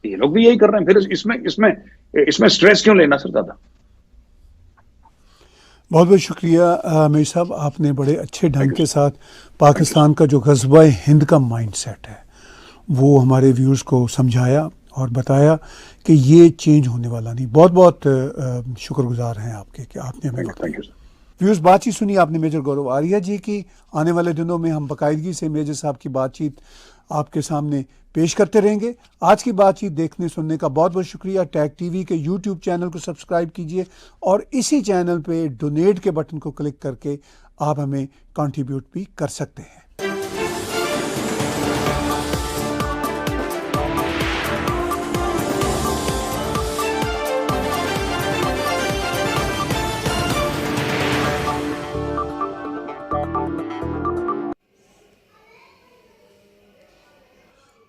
ये लोग भी यही कर रहे हैं, फिर इसमें स्ट्रेस क्यों लेना सर दादा? बहुत बहुत शुक्रिया मेर साहब, आपने बड़े अच्छे ढंग के साथ पाकिस्तान का जो ग़ज़वा हिंद का माइंडसेट है वो हमारे व्यूअर्स को समझाया और बताया कि ये चेंज होने वाला नहीं। बहुत बहुत शुक्रगुजार हैं आपके कि आपने हमें थैंक यू। व्यूअर्स, बातचीत सुनी आपने मेजर गौरव आर्या जी की। आने वाले दिनों में हम बाकायदगी से मेजर साहब की बातचीत आपके सामने पेश करते रहेंगे। आज की बातचीत देखने सुनने का बहुत बहुत शुक्रिया। टैग टीवी के यूट्यूब चैनल को सब्सक्राइब कीजिए और इसी चैनल पे डोनेट के बटन को क्लिक करके आप हमें कंट्रीब्यूट भी कर सकते हैं।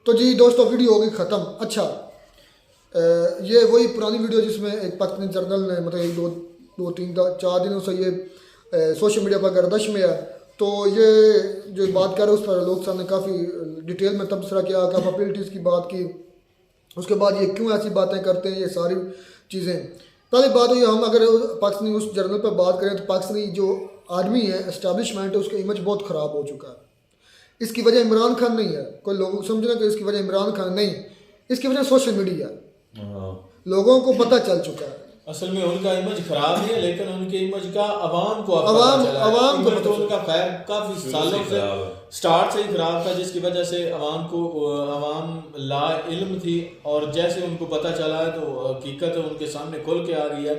तो जी दोस्तों, वीडियो हो गई ख़त्म। अच्छा, ये वही पुरानी वीडियो जिसमें एक पाकिस्तानी जर्नल ने मतलब एक दो तीन 4 दिनों से ये सोशल मीडिया पर गर्दश में है। तो ये जो बात कर रहे हैं उस पर लोग साहब ने काफ़ी डिटेल में तबसरा किया, कैपेबिलिटीज़ की बात की, उसके बाद ये क्यों ऐसी बातें करते हैं, ये सारी चीज़ें। पहली बात तो ये, हम अगर पाकिस्तानी उस जर्नल पर बात करें तो पाकिस्तानी जो आर्मी है, एस्टैब्लिशमेंट है, उसका इमेज बहुत ख़राब हो चुका है। इसकी वजह इमरान खान नहीं है, कोई लोग समझ रहे कि इसकी वजह इमरान खान नहीं, इसकी वजह सोशल मीडिया है। लोगों को पता चल चुका है असल में उनका इमेज खराब है, लेकिन उनके इमेज का आवाम को तो उनका काफी सालों से स्टार्ट से ही खराब था, जिसकी वजह से आवाम ला इल्म थी, और जैसे उनको पता चला है तो हकीकत उनके सामने खुल के आ गई है।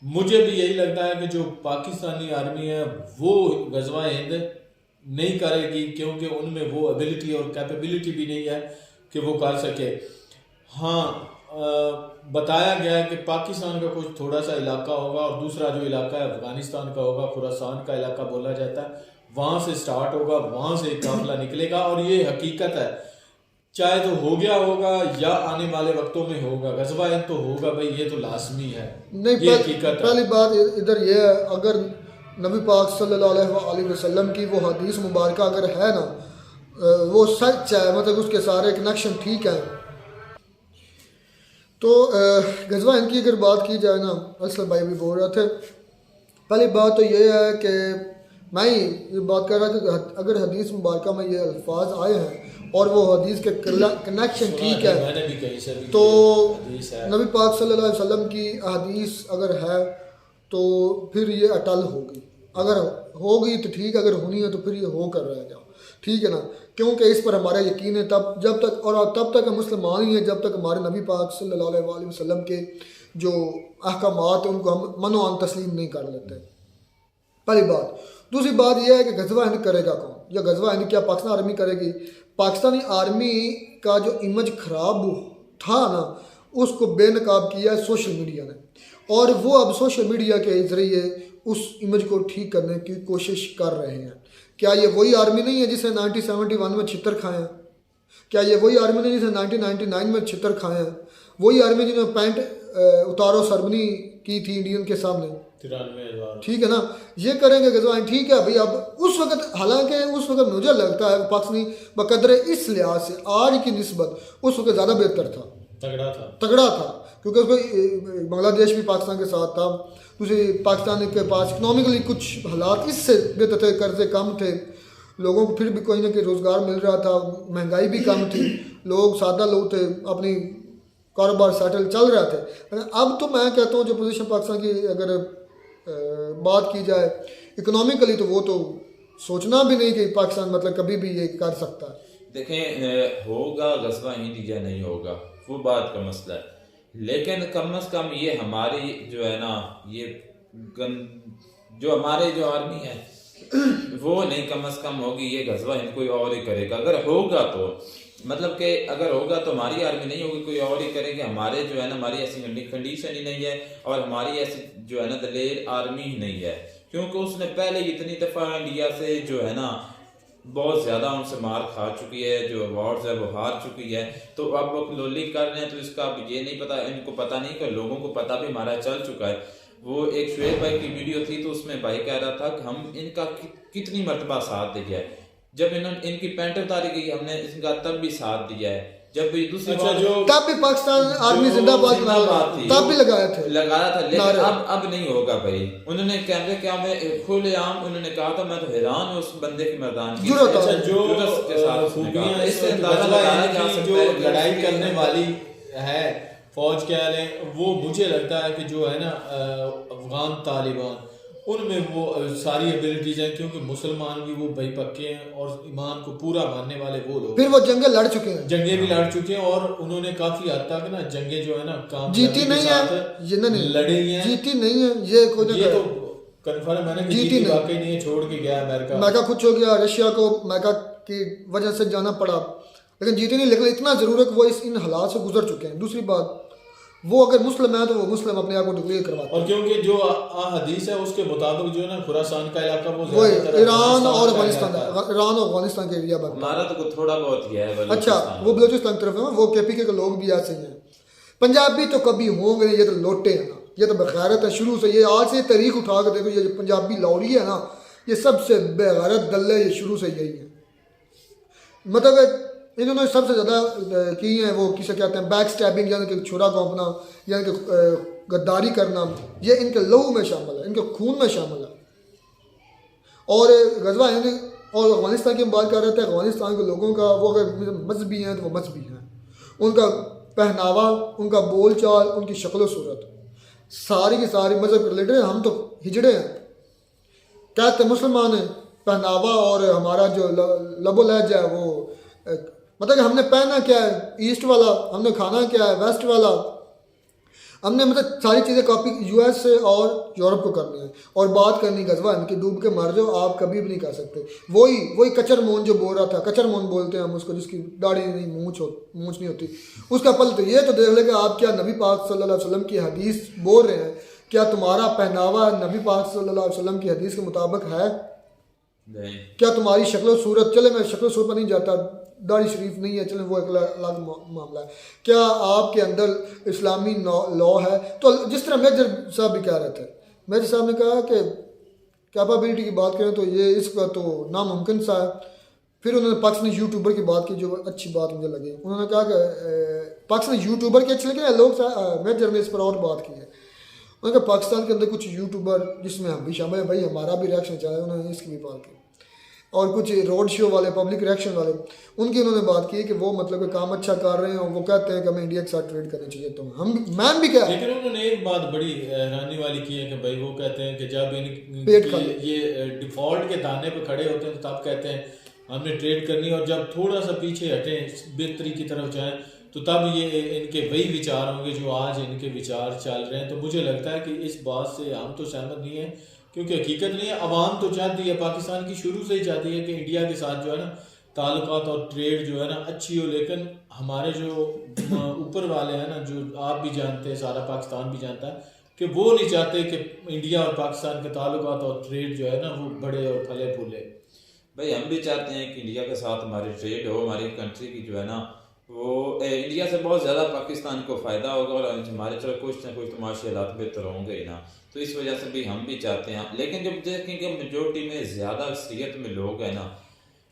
मुझे भी यही लगता है कि जो पाकिस्तानी आर्मी है वो ग़ज़वा हिंद नहीं करेगी, क्योंकि उनमें वो एबिलिटी और कैपेबिलिटी भी नहीं है कि वो कर सके। हाँ, बताया गया है कि पाकिस्तान का कुछ थोड़ा सा इलाका होगा और दूसरा जो इलाका है अफगानिस्तान का होगा, खुरासान का इलाका बोला जाता है, वहाँ से स्टार्ट होगा, वहाँ से एक काफिला निकलेगा, और ये हकीकत है। चाहे तो हो गया होगा या आने वाले वक्तों में होगा, ग़ज़वा हिंद तो होगा भाई, ये तो लाजमी है, ये हकीकत है। पहली बात इधर ये है, अगर नबी पाक सल्लल्लाहु अलैहि वसल्लम की वो हदीस मुबारक अगर है ना, वो सच है, मतलब उसके सारे कनेक्शन ठीक है। तो ग़ज़वा हिंद की अगर बात की जाए ना, असलम भाई भी बोल रहे थे, पहली बात तो ये है कि मैं ही ये बात कर रहा था कि अगर हदीस मुबारक में ये अल्फाज आए हैं और वो हदीस के कनेक्शन ठीक है, तो नबी पाक सल्लल्लाहु अलैहि वसल्लम की हदीस अगर है तो फिर ये अटल होगी। अगर होगी तो ठीक, अगर होनी है तो फिर ये हो कर रह जाओ, ठीक है ना, क्योंकि इस पर हमारा यकीन है। तब तक हम मुसलमान ही हैं जब तक हमारे नबी पाक सल्लल्लाहु अलैहि वसल्लम के जो अहकामात हैं उनको हम मनो अन तस्लीम नहीं कर लेते, पहली बात। दूसरी बात यह है कि गजवा हिंद करेगा कौन, या गजवा हिंद क्या पाकिस्तान आर्मी करेगी? पाकिस्तानी आर्मी का जो इमेज ख़राब था ना, उसको बेनकाब किया है सोशल मीडिया ने, और वो अब सोशल मीडिया के ज़रिए उस इमेज को ठीक करने की कोशिश कर रहे हैं। क्या ये वही आर्मी नहीं है जिसे 1971 में छितर खाए हैं? क्या ये वही आर्मी नहीं जिसे 1999 में छितर खाए हैं? वही आर्मी जिन्होंने पैंट उतारो सरबनी की थी इंडियन के सामने, 93,000। ठीक है ना? ये करेंगे गजवान, ठीक है भाई। अब उस वक्त, हालांकि उस वक्त मुझे लगता है पाकिस्तानी बकदर इस लिहाज से आज की निस्बत उस वक्त ज़्यादा बेहतर था, तगड़ा था, क्योंकि उसको बांग्लादेश भी पाकिस्तान के साथ था। दूसरी, पाकिस्तान के पास इकनॉमिकली कुछ हालात इससे बेहतर थे, कर्जे कम थे, लोगों को फिर भी कोई ना कोई रोज़गार मिल रहा था, महंगाई भी कम थी, लोग सादा लोग थे, अपनी कारोबार सेटल चल रहे थे। अब तो मैं कहता हूँ जो पोजीशन पाकिस्तान की अगर बात की जाए इकोनॉमिकली, तो वो तो सोचना भी नहीं कि पाकिस्तान मतलब कभी भी ये कर सकता है। देखें, होगा गजवा हिंद या नहीं होगा वो बात का मसला है, लेकिन कम से कम ये हमारी जो है ना, ये जो हमारे जो आर्मी है वो नहीं कम से कम होगी, ये गजवा हिंद कोई और ही करेगा। अगर होगा तो मतलब कि अगर होगा तो हमारी आर्मी नहीं होगी, कोई और ही करेंगे। हमारे जो है ना, हमारी ऐसी कंडीशन ही नहीं है, और हमारी ऐसी जो है ना दलेर आर्मी ही नहीं है, क्योंकि उसने पहले इतनी दफ़ा इंडिया से जो है ना बहुत ज़्यादा उनसे मार खा चुकी है, जो अवार्ड्स है वो हार चुकी है। तो अब वो लोली कर रहे हैं, तो इसका अब ये नहीं पता, इनको पता नहीं कि लोगों को पता भी हमारा चल चुका है। वो एक शुएब भाई की वीडियो थी, तो उसमें भाई कह रहा था कि हम इनका कितनी मरतबा साथ दिया है, जब इन्होंने इनकी पैंट उतारी गई हमने इनका तब भी साथ दिया है, जब भी दूसरी तब भी पाकिस्तान आर्मी जिंदाबाद तब भी लगाया था, लेकिन अब नहीं होगा भाई। उन्होंने कैमरे क्या में खुलेआम उन्होंने कहा था, मैं तो हैरान हूँ उस बंदे की मर्दान की जो लड़ाई करने वाली है फौज क्या है, वो मुझे लगता है कि जो है ना अफगान तालिबान, उनमें वो सारी एबिलिटीज हैं, क्योंकि मुसलमान भी वो भाई पक्के हैं और ईमान को पूरा मानने वाले वो लोग, फिर वो जंगे लड़ चुके हैं, जंगे भी लड़ चुके हैं, और उन्होंने काफी हद तक ना जंगे जो है ना काम जीती नहीं है, लड़ी हैं, जीती नहीं है, ये कोई तो कन्फर्म है ना, जीती वाकई नहीं है, छोड़ के गया अमेरिका, मैका खुद हो गया, रशिया को मैका की वजह से जाना पड़ा, लेकिन जीती नहीं। लेकिन इतना जरूर है कि वो इन हालात से गुजर चुके हैं। दूसरी बात, वो अगर मुस्लिम है तो वो मुस्लिम अपने आप को डिक्लेयर करवाते हैं, और क्योंकि जो हदीस है उसके मुताबिक जो है ना खुरासान का इलाका वो ईरान और अफगानिस्तान के एरिया पर, हमारा तो थोड़ा बहुत ही है। अच्छा, वो बलोचिस्तान की तरफ है, वो केपीके के लोग भी ऐसे हैं। पंजाबी तो कभी होंगे नहीं, ये तो लोटे हैं ना, ये तो बेगैरत है शुरू से। ये आज से तारीख उठा कर देखो, ये जो पंजाबी लौड़ी है ना, ये सबसे बेगैरत दल है, ये शुरू से यही है। मतलब इन्होंने सबसे ज़्यादा की है वो किसे कहते हैं बैक स्टैबिंग, यानी कि छुरा घोंपना, यानी कि गद्दारी करना, ये इनके लहू में शामिल है, इनके खून में शामिल है। और गजवा हिंद और अफगानिस्तान की हम बात कर रहे थे, अफगानिस्तान के लोगों का वो अगर मजहबी हैं तो वो मजहबी हैं, उनका पहनावा, उनका बोल चाल, उनकी शक्ल सूरत सारी की सारी मजहब के रिलेटेड। हम तो हिजड़े हैं, कहते मुसलमान हैं, पहनावा और हमारा जो लबो लहजा है वो मतलब कि हमने पहना क्या है ईस्ट वाला, हमने खाना क्या है वेस्ट वाला, हमने मतलब सारी चीज़ें कॉपी यूएस से और यूरोप को करनी है। और बात करनी गजवा इनकी, डूब के मर जाओ, आप कभी भी नहीं कर सकते। वही कचर मोन जो बोल रहा था, कचर मोन बोलते हैं हम उसको, जिसकी दाढ़ी नहीं मूंछ नहीं होती, उसका पल तो ये तो देख ले कि आप क्या नबी पाक सल्लल्लाहु अलैहि वसल्लम की हदीस बोल रहे हैं, क्या तुम्हारा पहनावा नबी पाक सल्लल्लाहु अलैहि वसल्लम की हदीस के मुताबिक है? क्या तुम्हारी शक्ल सूरत, चले मैं शक्ल सूरत पर नहीं जाता, दाढ़ी शरीफ नहीं है, चले वो एक अलग मामला है, क्या आपके अंदर इस्लामी लॉ है? तो जिस तरह मेजर साहब भी कह रहे थे, मेजर साहब ने कहा कि कैपेबिलिटी की बात करें तो ये इसका तो नामुमकिन सा है। फिर उन्होंने पाकिस्तानी यूट्यूबर की बात की, जो अच्छी बात मुझे लगी। उन्होंने कहा कि पाकिस्तानी यूट्यूबर के अच्छे लगे लोग, मेजर ने इस पर और बात की है। उन्होंने कहा पाकिस्तान के अंदर कुछ यूट्यूबर, जिसमें हम भी शामिल हैं, भाई हमारा भी रिएक्शन चला है, उन्होंने इसकी भी बात की। और कुछ रोड शो वाले, पब्लिक रिएक्शन वाले, उनकी उन्होंने बात की कि वो मतलब कि काम अच्छा कर रहे हैं, और वो कहते हैं कि हमें इंडिया के साथ ट्रेड करना चाहिए। तो मैं भी क्या, लेकिन उन्होंने एक बात बड़ी हैरानी वाली की है कि भाई वो कहते हैं कि जब ये डिफॉल्ट के दाने पे खड़े होते हैं तब कहते हैं हमने ट्रेड करनी, और जब थोड़ा सा पीछे हटें बेहतरी की तरफ जाएं तो तब ये इनके वही विचार होंगे जो आज इनके विचार चल रहे हैं। तो मुझे लगता है कि इस बात से हम तो सहमत नहीं है क्योंकि हकीकत नहीं है, अवाम तो चाहती है, पाकिस्तान की शुरू से ही चाहती है कि इंडिया के साथ जो है ना ताल्लुकात और ट्रेड जो है ना अच्छी हो, लेकिन हमारे जो ऊपर वाले हैं ना, जो आप भी जानते हैं, सारा पाकिस्तान भी जानता है कि वो नहीं चाहते कि इंडिया और पाकिस्तान के ताल्लुकात और ट्रेड जो है ना वो बढ़े और फले फूले। भाई हम भी चाहते हैं कि इंडिया के साथ हमारी ट्रेड हो, हमारी कंट्री की जो है ना वो इंडिया से बहुत ज़्यादा पाकिस्तान को फ़ायदा होगा और हमारे चलो कुछ ना कुछ तो माशी हालात बेहतर होंगे ही ना, तो इस वजह से भी हम भी चाहते हैं। लेकिन जब देखेंगे मेजोरिटी में ज़्यादा अक्सरियत में लोग हैं ना,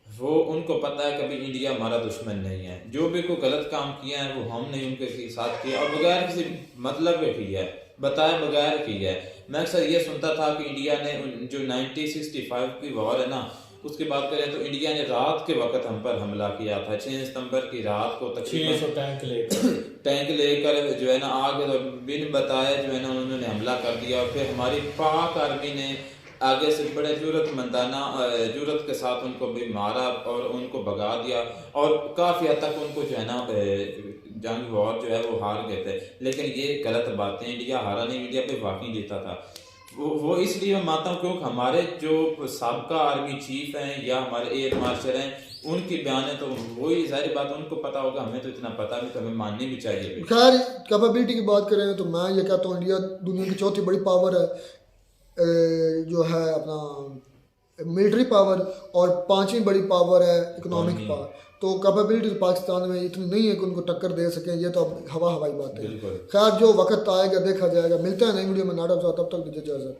वो उनको पता है कभी इंडिया हमारा दुश्मन नहीं है, जो भी कोई गलत काम किया है वो हमने उनके साथ किया और बगैर किसी मतलब के किया है, बताए बगैर किया है। मैं अक्सर ये सुनता था कि इंडिया ने जो 1965 की वॉर है ना उसकी बात करें तो इंडिया ने रात के वक्त हम पर हमला किया था, 6 सितंबर की रात को तकरीबन 600 टैंक लेकर जो है ना आग बिन बताए जो है ना उन्होंने हमला कर दिया और फिर हमारी पाक आर्मी ने आगे से बड़े जुर्रत के साथ उनको भी मारा और उनको भगा दिया और काफ़ी हद तक उनको जो है ना जंग वॉर जो है वो हार गए थे। लेकिन ये गलत बातें, इंडिया हारा नहीं, इंडिया पे वाकई जीता था। वो इसलिए मैं मानता हूँ क्योंकि हमारे जो साबका आर्मी चीफ हैं या हमारे एयर मार्शल हैं उनकी बयान है तो वही जाहिर बात उनको पता होगा, हमें तो इतना पता नहीं, तो हमें माननी भी चाहिए। खैर कैपेबिलिटी की बात करें तो मैं ये कहता हूँ इंडिया दुनिया की चौथी बड़ी पावर है, जो है अपना मिलिट्री पावर, और 5वीं बड़ी पावर है इकोनॉमिक पावर। तो कैपेबिलिटी तो पाकिस्तान में इतनी नहीं है कि उनको टक्कर दे सकें, ये तो अब हवाई बात है। खैर जो वक्त आएगा देखा जाएगा। मिलते हैं नई वीडियो में नाटक, तब तक दीजिए इजाजत।